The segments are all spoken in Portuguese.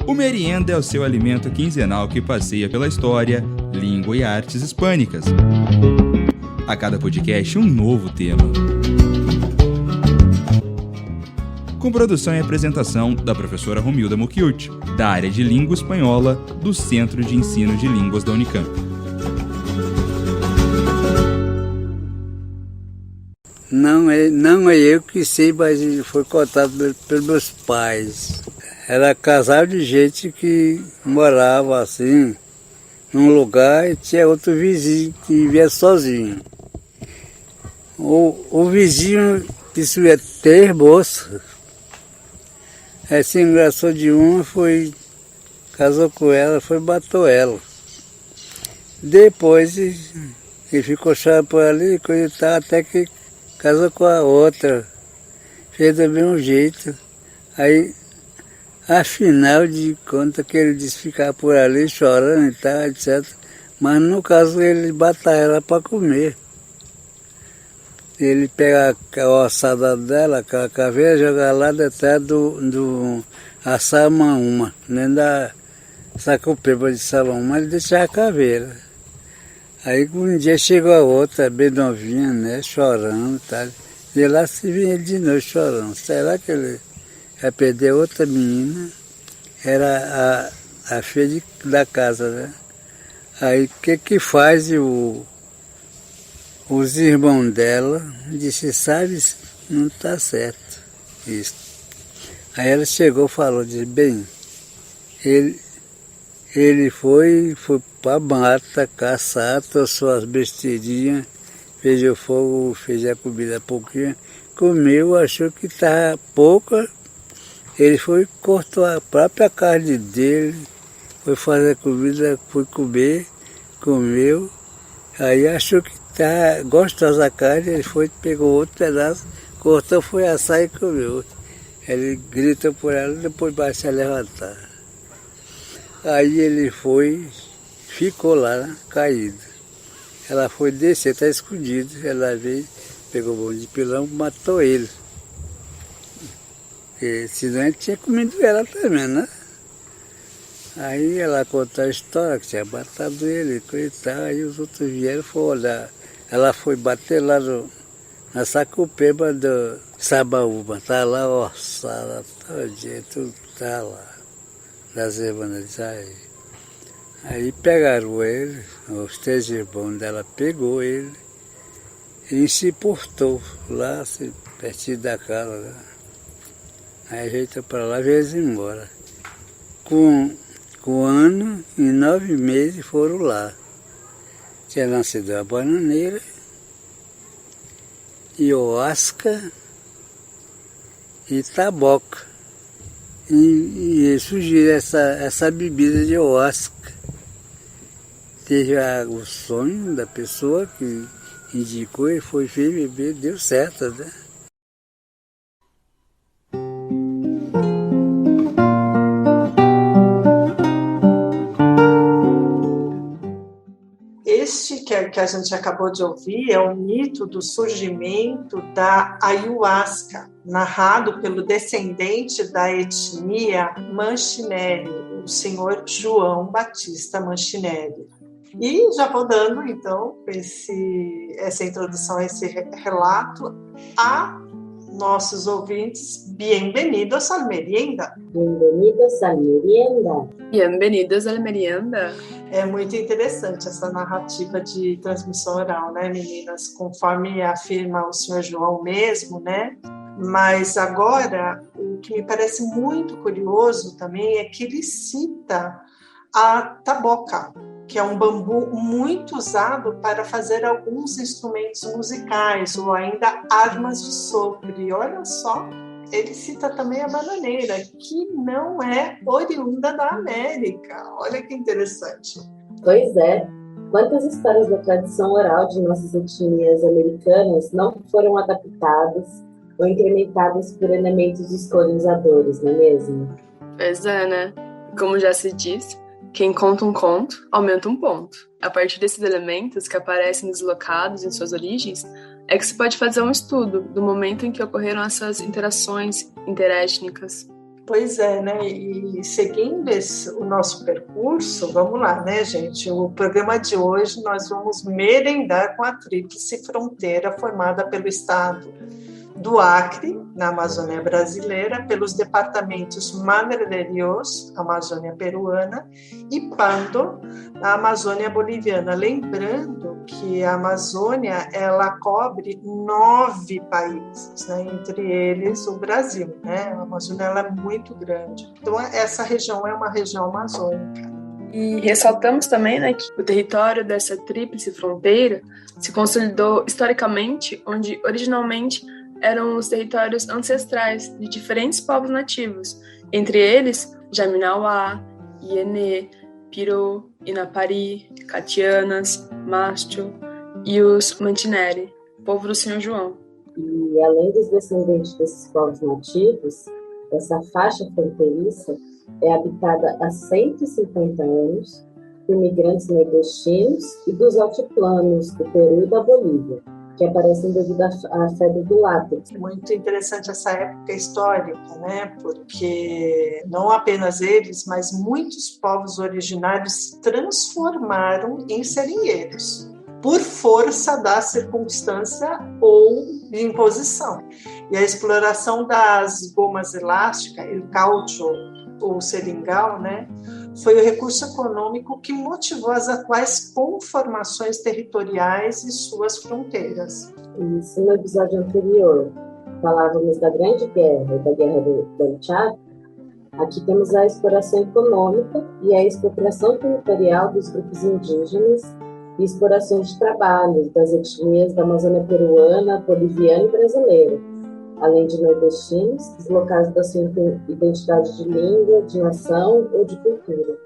O Merienda é o seu alimento quinzenal que passeia pela história, língua e artes hispânicas. A cada podcast, um novo tema. Com produção e apresentação da professora Romilda Mucchiuti, da área de Língua Espanhola do Centro de Ensino de Línguas da Unicamp. Não é eu que sei, mas foi contado pelos meus pais. Era casal de gente que morava assim, num lugar, e tinha outro vizinho que vivia sozinho. O vizinho possuía 3 moças. Aí se engraçou de uma, casou com ela, matou ela. Depois ele ficou chorando por ali, coisa e tal, até que casou com a outra. Fez do mesmo jeito. Aí, afinal de contas, que ele disse ficar por ali chorando e tal, etc. Mas no caso ele matar ela para comer. Ele pega a ossada dela, aquela caveira, joga lá detrás do Assamaúma, nem da Sacupeba de Salomão, ele deixa a caveira. Aí um dia chegou a outra, bem novinha, né, chorando e tal. E lá se vinha ele de novo chorando. Será que ele ia perder outra menina? Era a filha da casa, né? Aí o que faz os irmãos dela? Disse, sabe, não está certo isso. Aí ela chegou e falou, disse, bem, ele foi para a mata caçar, trouxe as besteirinhas, fez o fogo, fez a comida pouquinho, comeu, achou que estava pouca, ele foi, cortou a própria carne dele, foi fazer a comida, foi comer, comeu, aí achou que estava gostosa a carne, ele foi, pegou outro pedaço, cortou, foi assar e comeu. Ele gritou por ela, depois vai se levantar. Aí ele ficou lá, caído. Ela foi descer, está escondido. Ela veio, pegou o bom de pilão, matou ele. Porque senão ele tinha comido ela também, né? Aí ela contou a história, que tinha matado ele, coisa e tal. Aí os outros vieram e foram olhar. Ela foi bater lá na Sacupeba do Sabaúba. Tá lá, ossada, todinha, tudo tá lá. Das irmãs aí pegaram ele, os 3 irmãos dela pegou ele e se portou lá, pertinho da casa. Né? Aí ajeitou para lá e veio embora. Com 1 ano e 9 meses foram lá. Tinha nascido a bananeira, Ioasca e Taboca. E surgiu essa bebida de ayahuasca. Teve o sonho da pessoa que indicou e foi beber, deu certo, né? Este que a gente acabou de ouvir é o mito do surgimento da ayahuasca, narrado pelo descendente da etnia Manchinelli, o senhor João Batista Manchinelli. E já vou dando, então, essa introdução, esse relato a nossos ouvintes. Bienvenidos al merienda. Bienvenidos al merienda. Bienvenidos al merienda. É muito interessante essa narrativa de transmissão oral, né, meninas? Conforme afirma o senhor João mesmo, né? Mas agora, o que me parece muito curioso também é que ele cita a taboca, que é um bambu muito usado para fazer alguns instrumentos musicais ou ainda armas de sopro. E olha só, ele cita também a bananeira, que não é oriunda da América. Olha que interessante. Pois é. Quantas histórias da tradição oral de nossas etnias americanas não foram adaptadas ou incrementadas por elementos dos colonizadores, não é mesmo? Pois é, né? Como já se diz, quem conta um conto, aumenta um ponto. A partir desses elementos que aparecem deslocados em suas origens, é que se pode fazer um estudo do momento em que ocorreram essas interações interétnicas. Pois é, né? E seguindo o nosso percurso, vamos lá, né, gente? O programa de hoje nós vamos merendar com a tríplice fronteira formada pelo estado do Acre, na Amazônia brasileira, pelos departamentos Madre de Dios, Amazônia peruana, e Pando, na Amazônia boliviana. Lembrando que a Amazônia ela cobre 9 países, né? Entre eles o Brasil, né? A Amazônia ela é muito grande. Então essa região é uma região amazônica. E ressaltamos também, né, que o território dessa tríplice fronteira se consolidou historicamente, onde originalmente eram os territórios ancestrais de diferentes povos nativos, entre eles Jaminauá, Ienê, Pirô, Inapari, Catianas, Mastio e os Mantinere, povo do Senhor João. E além dos descendentes desses povos nativos, essa faixa fronteiriça é habitada há 150 anos por imigrantes nordestinos e dos altiplanos do Peru e da Bolívia, que aparecem devido à febre do látex. Muito interessante essa época histórica, né? Porque não apenas eles, mas muitos povos originários se transformaram em seringueiros, por força da circunstância ou de imposição. E a exploração das gomas elásticas, o caucho ou seringal, né, foi o recurso econômico que motivou as atuais conformações territoriais e suas fronteiras. Isso no episódio anterior, falávamos da Grande Guerra e da Guerra do Chaco. Aqui temos a exploração econômica e a expropriação territorial dos grupos indígenas e exploração de trabalhos das etnias da Amazônia peruana, boliviana e brasileira, além de nordestinos, deslocados da sua identidade de língua, de nação ou de cultura.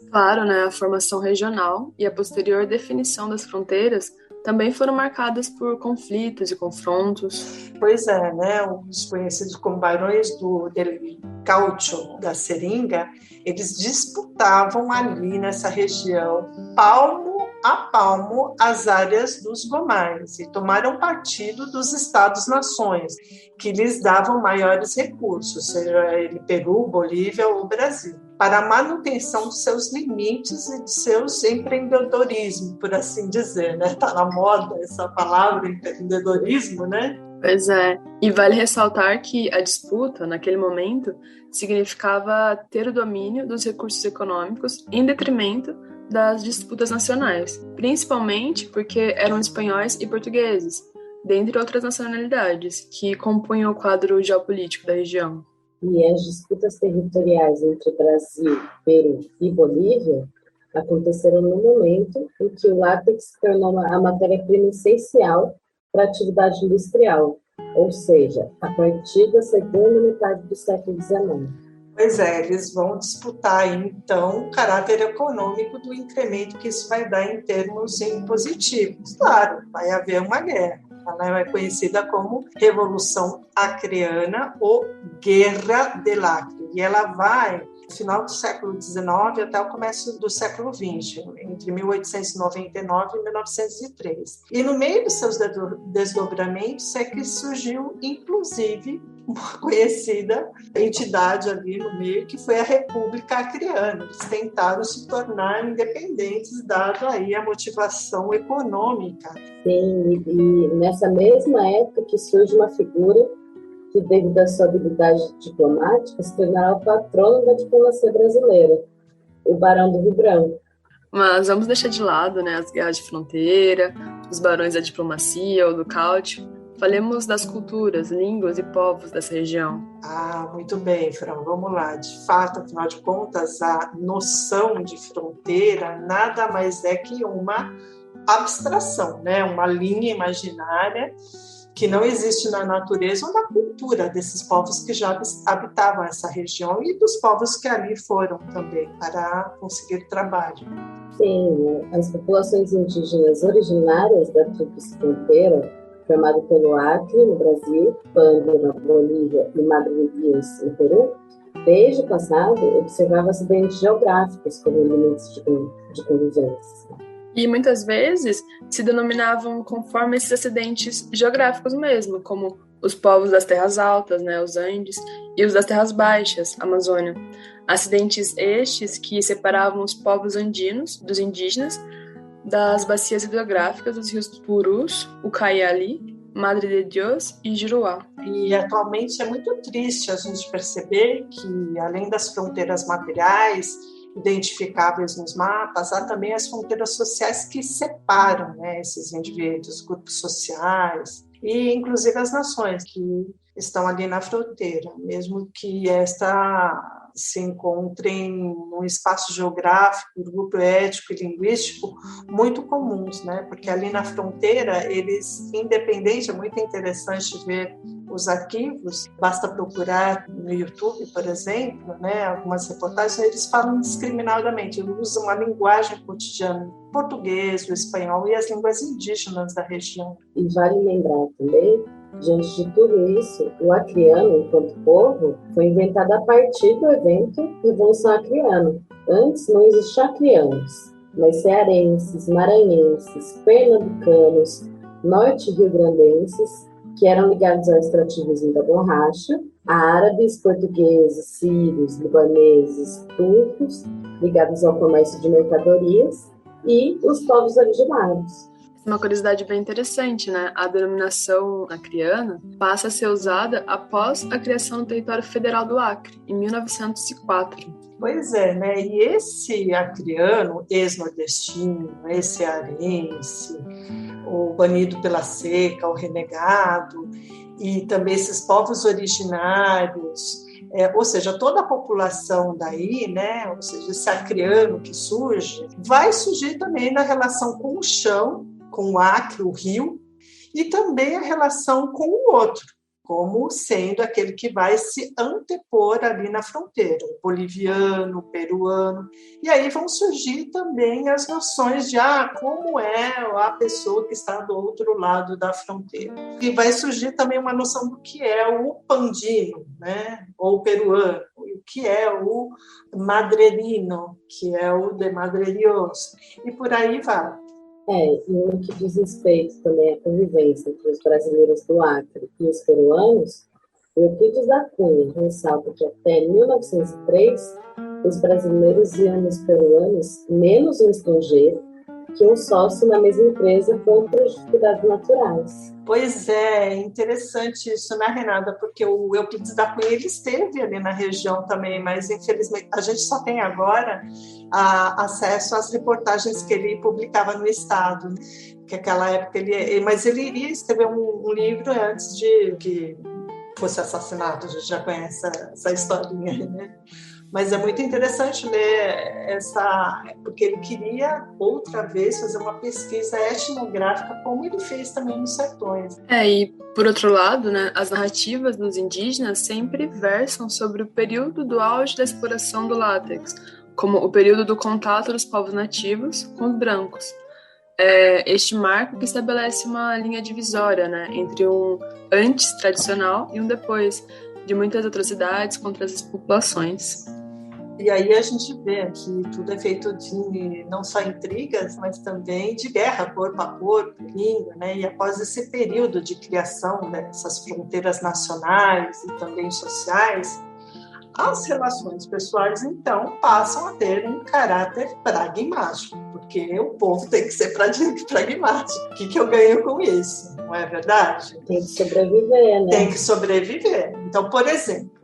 Claro, né, a formação regional e a posterior definição das fronteiras também foram marcadas por conflitos e confrontos. Pois é, né, os conhecidos como barões do caucho, da seringa, eles disputavam ali nessa região, palmo a palmo, as áreas dos gomais e tomaram partido dos Estados-nações, que lhes davam maiores recursos, seja ele Peru, Bolívia ou Brasil, para a manutenção dos seus limites e de seus empreendedorismo, por assim dizer, né? Está na moda essa palavra, empreendedorismo, né? Pois é, e vale ressaltar que a disputa, naquele momento, significava ter o domínio dos recursos econômicos em detrimento das disputas nacionais, principalmente porque eram espanhóis e portugueses, dentre outras nacionalidades, que compunham o quadro geopolítico da região. E as disputas territoriais entre Brasil, Peru e Bolívia aconteceram no momento em que o látex se tornou a matéria-prima essencial para a atividade industrial, ou seja, a partir da segunda metade do século XIX. Pois é, eles vão disputar, então, o caráter econômico do incremento que isso vai dar em termos impositivos. Claro, vai haver uma guerra. Ela é conhecida como Revolução Acreana ou Guerra del Acre. E ela vai do final do século XIX até o começo do século XX, entre 1899 e 1903. E no meio dos seus desdobramentos é que surgiu, inclusive, uma conhecida entidade ali no meio, que foi a República Acreana. Eles tentaram se tornar independentes, dado aí a motivação econômica. Sim, e nessa mesma época que surge uma figura que, devido à sua habilidade diplomática, se tornará o patrono da diplomacia brasileira, o Barão do Rio Branco. Mas vamos deixar de lado, né, as guerras de fronteira, os barões da diplomacia ou do cálcio. Falemos das culturas, línguas e povos dessa região. Ah, muito bem, Fran, vamos lá. De fato, afinal de contas, a noção de fronteira nada mais é que uma abstração, né? Uma linha imaginária que não existe na natureza ou na cultura desses povos que já habitavam essa região e dos povos que ali foram também para conseguir trabalho. Sim, as populações indígenas originárias da tríplice fronteira, formado pelo Acre, no Brasil, Pando, na Bolívia e Madre de Dios, no Peru, desde o passado observava acidentes geográficos como limites de convivência. E muitas vezes se denominavam conforme esses acidentes geográficos mesmo, como os povos das terras altas, né, os Andes, e os das terras baixas, Amazônia. Acidentes estes que separavam os povos andinos dos indígenas das bacias hidrográficas dos rios Purus, Ucayali, Madre de Dios e Juruá. E atualmente é muito triste a gente perceber que, além das fronteiras materiais identificáveis nos mapas, há também as fronteiras sociais que separam, né, esses indivíduos, grupos sociais e, inclusive, as nações que estão ali na fronteira, mesmo que esta se encontrem num espaço geográfico, grupo étnico e linguístico muito comuns, né? Porque ali na fronteira, eles, independente, é muito interessante ver os arquivos, basta procurar no YouTube, por exemplo, né, algumas reportagens, eles falam indiscriminadamente, usam a linguagem cotidiana, o português, o espanhol e as línguas indígenas da região. E vale lembrar também, diante de tudo isso, o acriano, enquanto povo, foi inventado a partir do evento Revolução Acriana. Antes não existiam acrianos, mas cearenses, maranhenses, pernambucanos, norte-riograndenses, que eram ligados ao extrativismo da borracha, árabes, portugueses, sírios, libaneses, turcos, ligados ao comércio de mercadorias, e os povos originários. Uma curiosidade bem interessante, né? A denominação acriana passa a ser usada após a criação do território federal do Acre, em 1904. Pois é, né? E esse acriano, ex-nordestino, ex-cearense, o banido pela seca, o renegado, e também esses povos originários, ou seja, toda a população daí, né? Ou seja, esse acriano que surge, vai surgir também na relação com o chão, com o Acre, o rio, e também a relação com o outro, como sendo aquele que vai se antepor ali na fronteira, o boliviano, o peruano, e aí vão surgir também as noções de como é a pessoa que está do outro lado da fronteira. E vai surgir também uma noção do que é o pandino, né, ou peruano, e o que é o madrerino, que é o de Madre Dios, e por aí vai. E no que diz respeito também à convivência entre os brasileiros do Acre e os peruanos, o Euclides da Cunha ressalta que até 1903 os brasileiros viam nos peruanos menos um estrangeiro que um sócio na mesma empresa contra as dificuldades naturais. Pois é interessante isso, né, Renata? Porque o Euclides da Cunha ele esteve ali na região também, mas infelizmente a gente só tem agora acesso às reportagens que ele publicava no Estado, que naquela época mas ele iria escrever um livro antes de que fosse assassinado. A gente já conhece essa historinha, né? Mas é muito interessante ler porque ele queria outra vez fazer uma pesquisa etnográfica, como ele fez também nos sertões. E por outro lado, né, as narrativas dos indígenas sempre versam sobre o período do auge da exploração do látex, como o período do contato dos povos nativos com os brancos. Este marco que estabelece uma linha divisória, né, entre um antes tradicional e um depois, de muitas atrocidades contra as populações. E aí a gente vê que tudo é feito de não só intrigas, mas também de guerra, corpo a corpo, língua, né? E após esse período de criação dessas fronteiras nacionais e também sociais, as relações pessoais, então, passam a ter um caráter pragmático, porque o povo tem que ser pragmático. O que eu ganho com isso? Não é verdade? Tem que sobreviver, né? Tem que sobreviver. Então, por exemplo,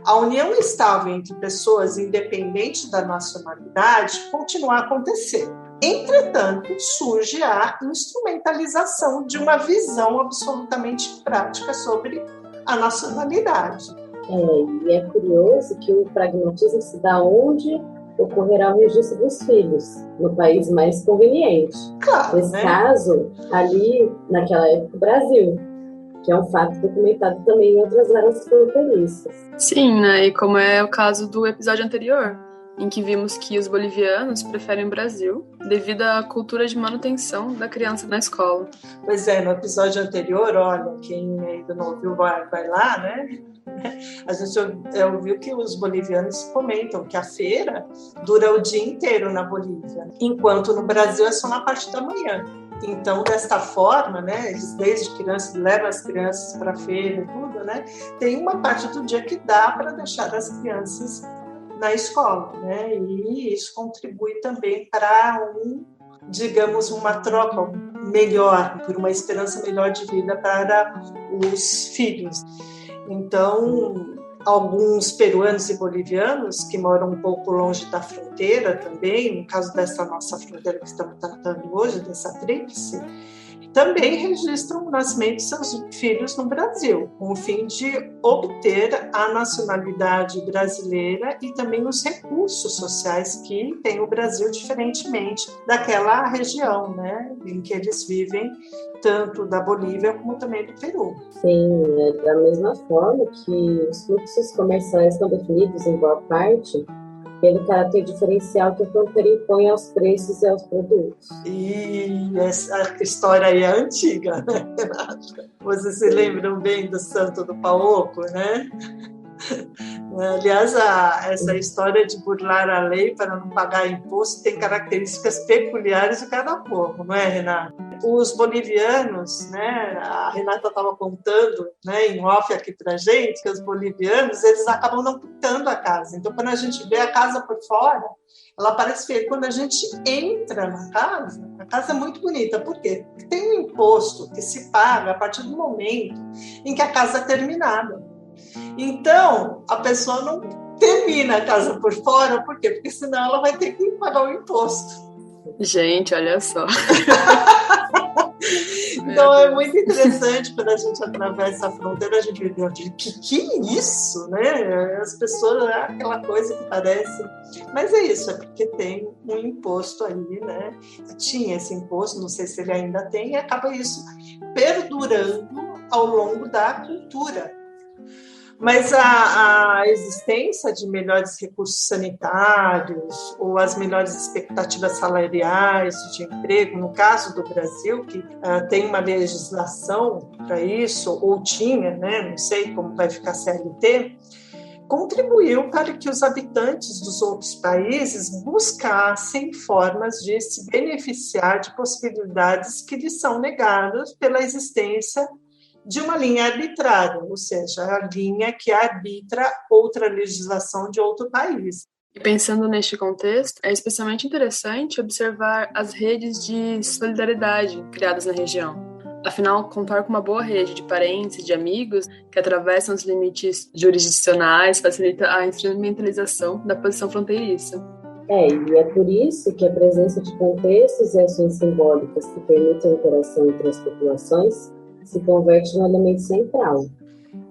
a união estável entre pessoas, independente da nacionalidade, continua a acontecer. Entretanto, surge a instrumentalização de uma visão absolutamente prática sobre a nacionalidade. E é curioso que o pragmatismo se dá onde ocorrerá o registro dos filhos, no país mais conveniente. Claro, nesse caso, ali, naquela época, o Brasil, que é um fato documentado também em outras áreas fronteiriças. Sim, né? E como é o caso do episódio anterior, em que vimos que os bolivianos preferem o Brasil devido à cultura de manutenção da criança na escola. Pois é, no episódio anterior, olha, quem ainda não ouviu vai lá, né? A gente ouviu que os bolivianos comentam que a feira dura o dia inteiro na Bolívia, enquanto no Brasil é só na parte da manhã. Então, desta forma, né, eles desde crianças levam as crianças para a feira e tudo, né, tem uma parte do dia que dá para deixar as crianças na escola, né, e isso contribui também para digamos, uma troca melhor, por uma esperança melhor de vida para os filhos. Então, alguns peruanos e bolivianos que moram um pouco longe da fronteira também, no caso dessa nossa fronteira que estamos tratando hoje, dessa tríplice, também registram o nascimento de seus filhos no Brasil, com o fim de obter a nacionalidade brasileira e também os recursos sociais que tem o Brasil, diferentemente daquela região, né, em que eles vivem, tanto da Bolívia como também do Peru. Sim, da mesma forma que os fluxos comerciais estão definidos em boa parte pelo caráter diferencial que a fronteira impõe aos preços e aos produtos. E essa história aí é antiga, né, Renata? Vocês se lembram bem do Santo do Paoco, né? Aliás, essa história de burlar a lei para não pagar imposto tem características peculiares de cada povo, não é, Renata? Os bolivianos, né, a Renata estava contando, né, em off aqui para a gente, que os bolivianos, eles acabam não pintando a casa. Então, quando a gente vê a casa por fora, ela parece feia. Quando a gente entra na casa, a casa é muito bonita. Por quê? Porque tem um imposto que se paga a partir do momento em que a casa é terminada. Então, a pessoa não termina a casa por fora, por quê? Porque senão ela vai ter que pagar o imposto. Gente, olha só. Então é muito interessante quando a gente atravessa a fronteira, a gente vê que é isso, né? As pessoas, é aquela coisa que parece... Mas é isso, é porque tem um imposto aí, né? Tinha esse imposto, não sei se ele ainda tem, e acaba isso perdurando ao longo da cultura. Mas a existência de melhores recursos sanitários ou as melhores expectativas salariais de emprego, no caso do Brasil, que tem uma legislação para isso, ou tinha, né, não sei como vai ficar a CLT, contribuiu para que os habitantes dos outros países buscassem formas de se beneficiar de possibilidades que lhes são negadas pela existência de uma linha arbitrária, ou seja, a linha que arbitra outra legislação de outro país. E pensando neste contexto, é especialmente interessante observar as redes de solidariedade criadas na região. Afinal, contar com uma boa rede de parentes e de amigos que atravessam os limites jurisdicionais facilita a instrumentalização da posição fronteiriça. E é por isso que a presença de contextos e ações simbólicas que permitem a interação entre as populações se converte no elemento central.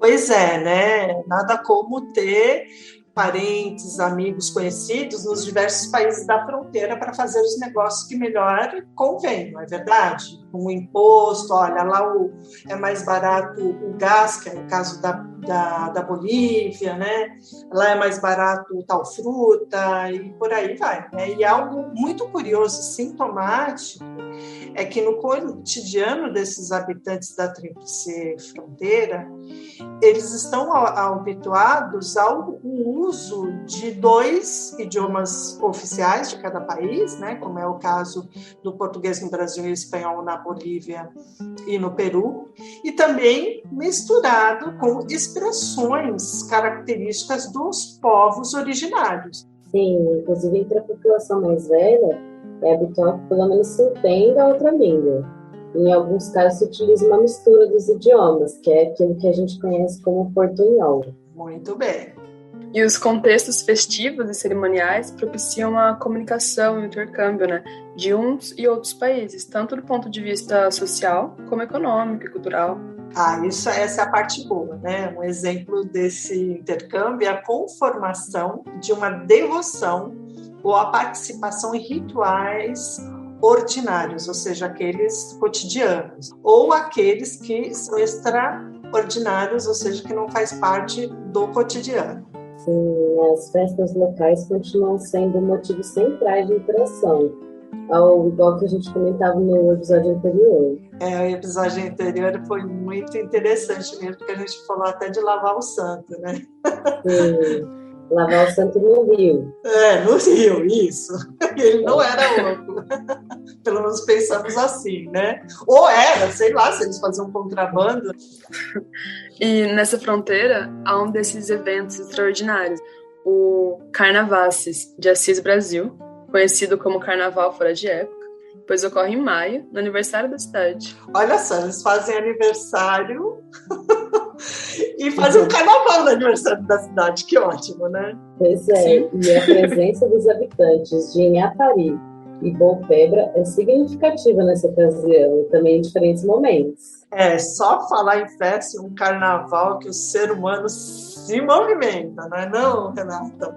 Pois é, né? Nada como ter parentes, amigos, conhecidos nos diversos países da fronteira para fazer os negócios que melhor convém, não é verdade? Com o imposto, olha, lá é mais barato o gás, que é o caso da Bolívia, né? Lá é mais barato tal fruta e por aí vai, né? E algo muito curioso e sintomático é que no cotidiano desses habitantes da Tríplice Fronteira, eles estão habituados ao uso de 2 idiomas oficiais de cada país, né, como é o caso do português no Brasil e o espanhol na Bolívia e no Peru, e também misturado com expressões características dos povos originários. Sim, inclusive entre a população mais velha, é habitual que pelo menos se entenda a outra língua. Em alguns casos se utiliza uma mistura dos idiomas, que é aquilo que a gente conhece como portunhol. Muito bem. E os contextos festivos e cerimoniais propiciam a comunicação e o intercâmbio, né, de uns e outros países, tanto do ponto de vista social, como econômico e cultural. Essa é a parte boa, né? Um exemplo desse intercâmbio é a conformação de uma devoção ou a participação em rituais ordinários, ou seja, aqueles cotidianos, ou aqueles que são extraordinários, ou seja, que não faz parte do cotidiano. Sim, as festas locais continuam sendo motivos centrais de interação, igual que a gente comentava no episódio anterior. O episódio anterior foi muito interessante mesmo, porque a gente falou até de lavar o santo, né? Sim, lavar o santo no rio. No rio, isso. Ele não era louco. Pelo menos pensamos assim, né? Ou era, sei lá, se eles faziam contrabando. E nessa fronteira há um desses eventos extraordinários, o Carnavazes de Assis Brasil, conhecido como Carnaval Fora de Época, pois ocorre em maio, no aniversário da cidade. Olha só, eles fazem aniversário e fazem um carnaval no aniversário da cidade, que ótimo, né? Pois é, sim. E a presença dos habitantes de Inhapari e Boipebra é significativa nessa ocasião, também em diferentes momentos. É, só falar em festa, um carnaval que o ser humano se movimenta, não é não, Renata?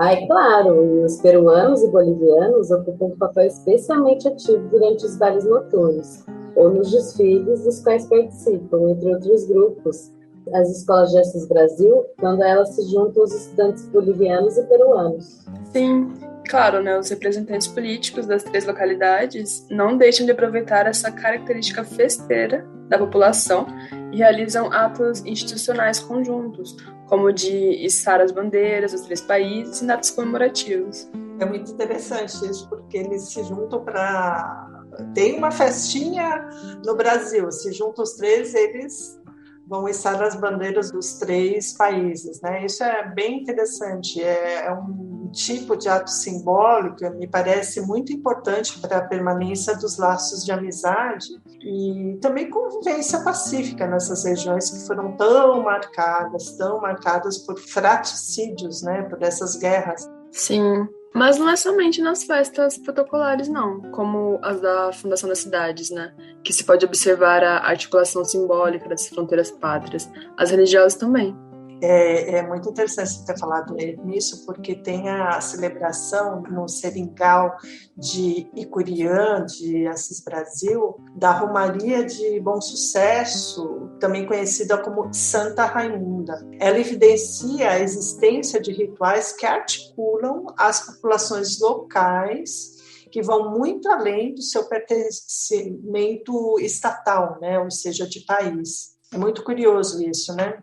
É claro, e os peruanos e bolivianos ocupam um papel especialmente ativo durante os bailes noturnos, ou nos desfiles dos quais participam, entre outros grupos, as escolas de Assis Brasil, quando elas se juntam aos estudantes bolivianos e peruanos. Sim, claro, né? Os representantes políticos das 3 localidades não deixam de aproveitar essa característica festeira da população e realizam atos institucionais conjuntos, como de içar as bandeiras dos 3 países em datas comemorativas. É muito interessante isso, porque eles se juntam para... Tem uma festinha no Brasil, se juntam os 3, eles vão içar as bandeiras dos 3 países, né? Isso é bem interessante, é um tipo de ato simbólico, me parece muito importante para a permanência dos laços de amizade e também convivência pacífica nessas regiões que foram tão marcadas por fratricídios, né? Por essas guerras. Sim. Mas não é somente nas festas protocolares, não, como as da Fundação das Cidades, né? Que se pode observar a articulação simbólica das fronteiras pátrias, as religiosas também. É muito interessante você ter falado nisso, porque tem a celebração no Seringal de Icuriã, de Assis Brasil, da Romaria de Bom Sucesso, também conhecida como Santa Raimunda. Ela evidencia a existência de rituais que articulam as populações locais, que vão muito além do seu pertencimento estatal, né? Ou seja, de país. É muito curioso isso, né?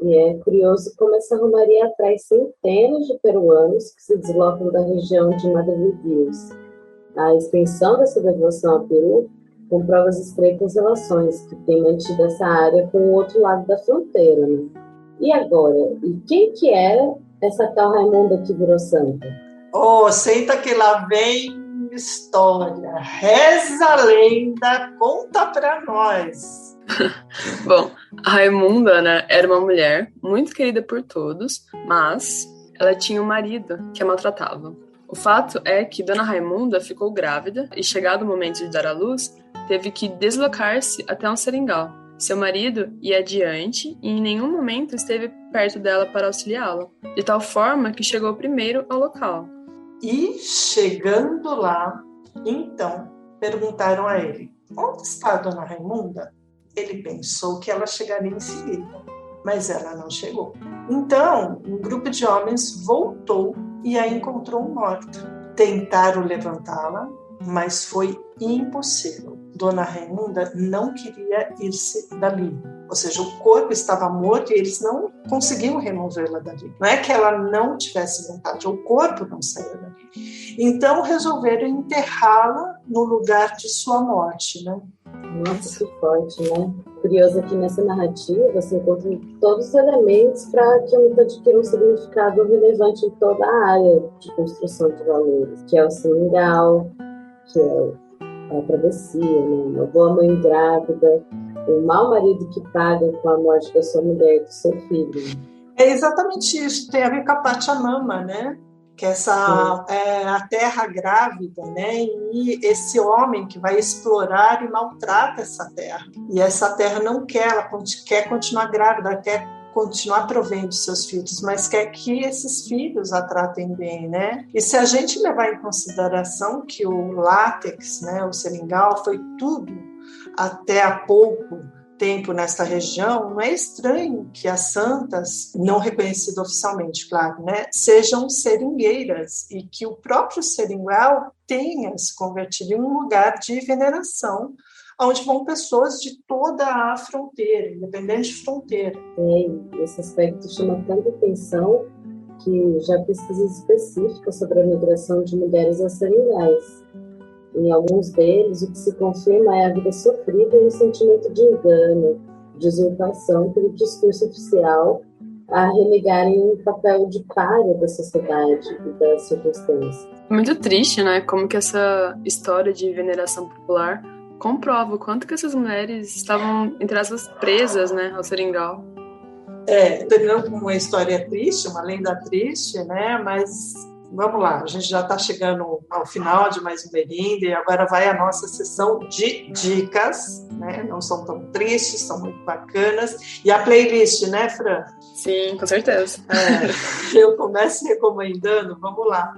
E é curioso como essa romaria atrai centenas de peruanos que se deslocam da região de Madre de Deus. A extensão dessa devoção ao Peru comprova as estreitas relações que tem mantido essa área com o outro lado da fronteira, né? E agora, e quem que era essa tal Raimunda que virou santa? Oh, senta que lá vem história. Reza a lenda, conta pra nós. Bom, a Raimunda, né, era uma mulher muito querida por todos, mas ela tinha um marido que a maltratava. O fato é que Dona Raimunda ficou grávida e, chegado o momento de dar à luz, teve que deslocar-se até um seringal. Seu marido ia adiante e em nenhum momento esteve perto dela para auxiliá-la, de tal forma que chegou primeiro ao local. E, chegando lá, então, perguntaram a ele: onde está a Dona Raimunda? Ele pensou que ela chegaria em seguida, mas ela não chegou. Então, um grupo de homens voltou e a encontrou morta. Tentaram levantá-la, mas foi impossível. Dona Raimunda não queria ir-se dali. Ou seja, o corpo estava morto e eles não conseguiam removê-la dali. Não é que ela não tivesse vontade, o corpo não saía dali. Então, resolveram enterrá-la no lugar de sua morte, né? Nossa, que forte, né? Curioso que nessa narrativa você encontra todos os elementos para que a luta adquira um significado relevante em toda a área de construção de valores, que é o seringal, que é a travessia, né? Uma boa mãe grávida, um mau marido que paga com a morte da sua mulher e do seu filho. É exatamente isso, tem a ver com a Pachamama, né? Que essa é a terra grávida, né? E esse homem que vai explorar e maltrata essa terra. E essa terra não quer, ela quer continuar grávida, quer continuar provendo seus filhos, mas quer que esses filhos a tratem bem, né? E se a gente levar em consideração que o látex, né, o seringal, foi tudo até há pouco tempo nesta região, não é estranho que as santas, não reconhecidas oficialmente, claro, né, sejam seringueiras e que o próprio seringal tenha se convertido em um lugar de veneração, onde vão pessoas de toda a fronteira, independente de fronteira. Esse aspecto chama tanta atenção que já pesquisas específicas sobre a migração de mulheres a seringais. Em alguns deles, o que se confirma é a vida sofrida e o sentimento de engano, de usurpação pelo discurso oficial, a renegarem um papel de pária da sociedade e das circunstâncias. Muito triste, né? Como que essa história de veneração popular comprova o quanto que essas mulheres estavam, entre aspas, presas, né, ao seringal. Terminando com uma história triste, uma lenda triste, né? Mas vamos lá, a gente já está chegando ao final de mais um Merenda e agora vai a nossa sessão de dicas, né? Não são tão tristes, são muito bacanas. E a playlist, né, Fran? Sim, com certeza. Eu começo recomendando, vamos lá,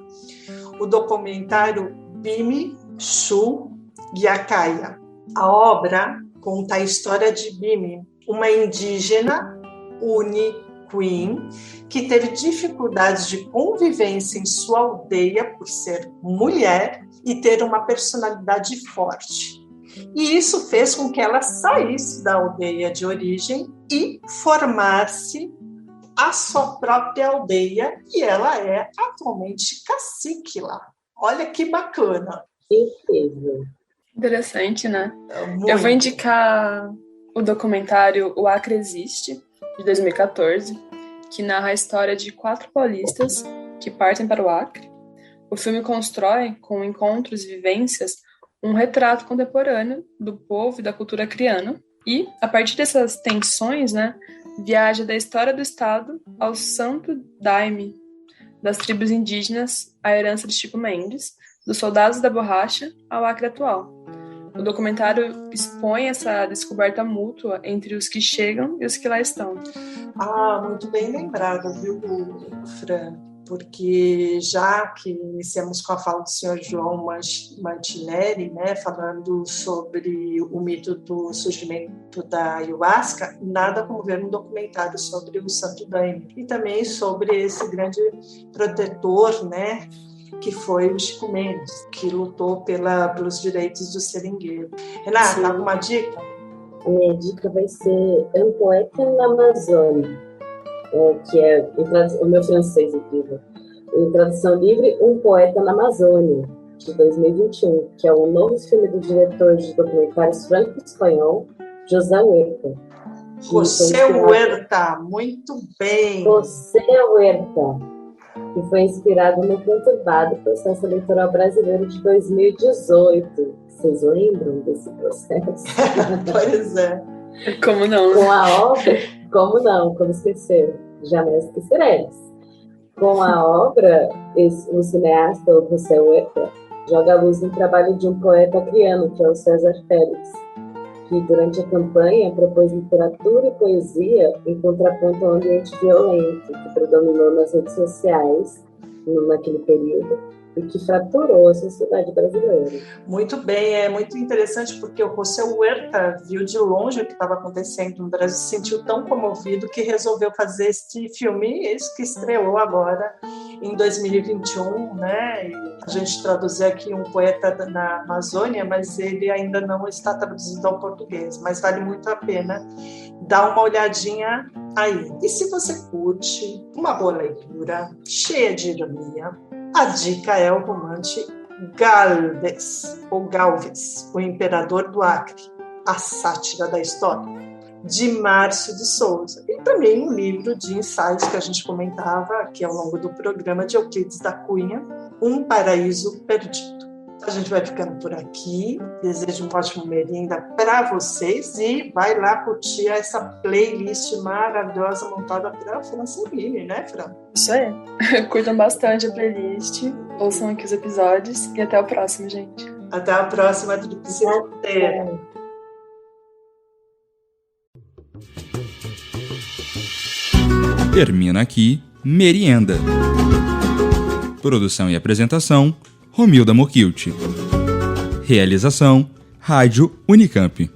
o documentário Bimi Shu Gyakaya. A obra conta a história de Bimi, uma indígena Queen, que teve dificuldades de convivência em sua aldeia por ser mulher e ter uma personalidade forte. E isso fez com que ela saísse da aldeia de origem e formasse a sua própria aldeia, e ela é atualmente cacique lá. Olha que bacana. Incrível. Interessante, né? Muito. Eu vou indicar o documentário O Acre Existe, de 2014, que narra a história de 4 paulistas que partem para o Acre. O filme constrói, com encontros e vivências, um retrato contemporâneo do povo e da cultura acreana e, a partir dessas tensões, né, viaja da história do Estado ao santo daime das tribos indígenas, à herança de Chico Mendes, dos soldados da borracha ao Acre atual. O documentário expõe essa descoberta mútua entre os que chegam e os que lá estão. Muito bem lembrado, viu, Fran? Porque já que iniciamos com a fala do senhor João Martinelli, né, falando sobre o mito do surgimento da ayahuasca, nada como ver um documentário sobre o Santo Daime e também sobre esse grande protetor, né, que foi o Chico Mendes, que lutou pelos direitos do seringueiro. Renata, alguma dica? A minha dica vai ser Um Poeta na Amazônia, que é o meu francês incrível. Em tradução livre, Um Poeta na Amazônia, de 2021, que é o novo filme do diretor de documentários franco-espanhol, José Huerta. José Huerta, muito bem. José Huerta, que foi inspirado no conturbado processo eleitoral brasileiro de 2018. Vocês lembram desse processo? Pois é. Como não? Com a obra, como não, como esquecer? Jamais esqueceremos. Com a obra, o cineasta José Huerta joga a luz no trabalho de um poeta acreano, que é o César Félix, que durante a campanha propôs literatura e poesia em contraponto ao ambiente violento que predominou nas redes sociais naquele período e que fraturou a sociedade brasileira. Muito bem, é muito interessante porque o José Huerta viu de longe o que estava acontecendo no Brasil, se sentiu tão comovido que resolveu fazer este filme, esse que estreou agora em 2021, né? E a gente traduziu aqui Um Poeta na Amazônia, mas ele ainda não está traduzido ao português, mas vale muito a pena dar uma olhadinha aí. E se você curte uma boa leitura, cheia de ironia, a dica é o romance Galvez, ou Galvez, o Imperador do Acre, a sátira da história, de Márcio de Souza. E também um livro de ensaios que a gente comentava aqui ao longo do programa, de Euclides da Cunha, Um Paraíso Perdido. A gente vai ficando por aqui. Desejo um ótimo merenda para vocês e vai lá curtir essa playlist maravilhosa montada pela Fran Servini, né, Fran? Isso aí. Curtam bastante a playlist, ouçam aqui os episódios e até o próximo, gente. Até a próxima Tríplice Fronteira. Termina aqui Merienda. Produção e apresentação, Romilda Mokilt. Realização, Rádio Unicamp.